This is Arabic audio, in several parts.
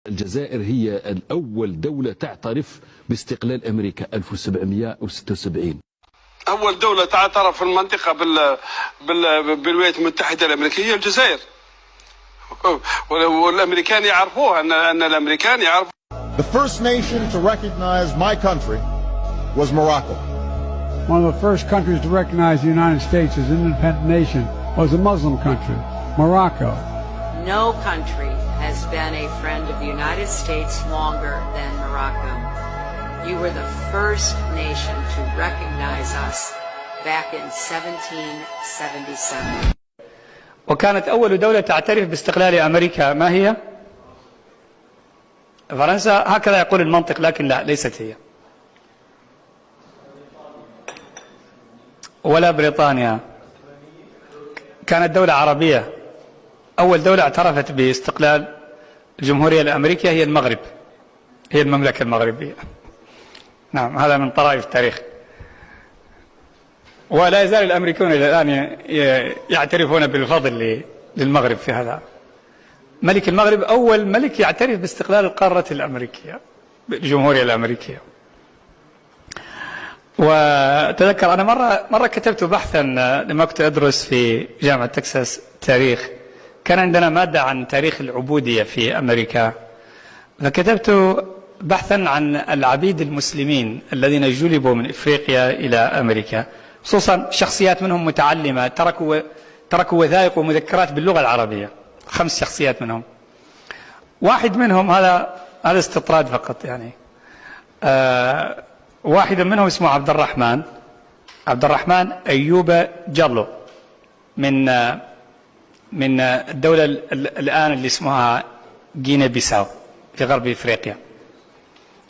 الجزائر هي الأول دولة تعترف باستقلال أمريكا 1776. أول دولة تعترف في المنطقة بالولايات المتحدة الأمريكية هي الجزائر، والأمريكان يعرفوها أن الأمريكان يعرفوا. The first nation to recognize my country was Morocco. One of the first countries to recognize the United States as an independent nation was a Muslim country, Morocco. No country has been a friend of the United States longer than Morocco. You were the first nation to recognize us back in 1777. وكانت أول دولة تعترف باستقلال أمريكا ما هي؟ فرنسا، هكذا يقول المنطق، لكن لا، ليست هي. ولا بريطانيا. كانت دولة عربية. أول دولة اعترفت باستقلال الجمهورية الأمريكية هي المغرب، هي المملكة المغربية. نعم، هذا من طرائف التاريخ. ولا يزال الأمريكون إلى الآن يعترفون بالفضل للمغرب في هذا. ملك المغرب أول ملك يعترف باستقلال القارة الأمريكية، الجمهورية الأمريكية. وتذكر أنا مرة كتبت بحثا لما كنت أدرس في جامعة تكساس تاريخ، كان عندنا مادة عن تاريخ العبودية في أمريكا، فكتبت بحثا عن العبيد المسلمين الذين جلبوا من إفريقيا إلى أمريكا، خصوصا شخصيات منهم متعلمة تركوا وثائق ومذكرات باللغة العربية، 5 شخصيات منهم. واحد منهم، هذا استطراد فقط يعني، واحد منهم اسمه عبد الرحمن أيوب جلو من الدولة الآن اللي اسمها غينيا بيساو في غرب إفريقيا،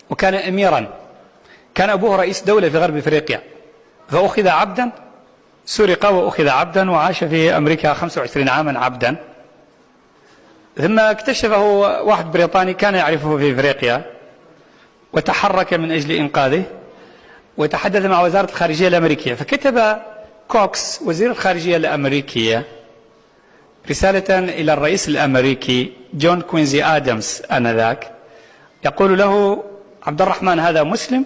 وكان أميرا، كان أبوه رئيس دولة في غرب إفريقيا، فأخذ عبدا، سرق وأخذ عبدا وعاش في أمريكا 25 عاما عبدا، ثم اكتشفه واحد بريطاني كان يعرفه في إفريقيا وتحرك من أجل إنقاذه، وتحدث مع وزارة الخارجية الأمريكية، فكتب كوكس وزير الخارجية الأمريكية رسالة إلى الرئيس الأمريكي جون كوينزي آدمز آنذاك، يقول له: عبد الرحمن هذا مسلم،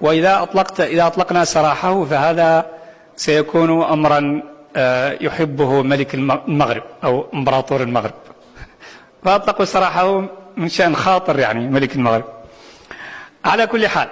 وإذا أطلقنا سراحه فهذا سيكون أمرا يحبه ملك المغرب أو إمبراطور المغرب. فأطلقوا سراحه من شأن خاطر يعني ملك المغرب. على كل حال،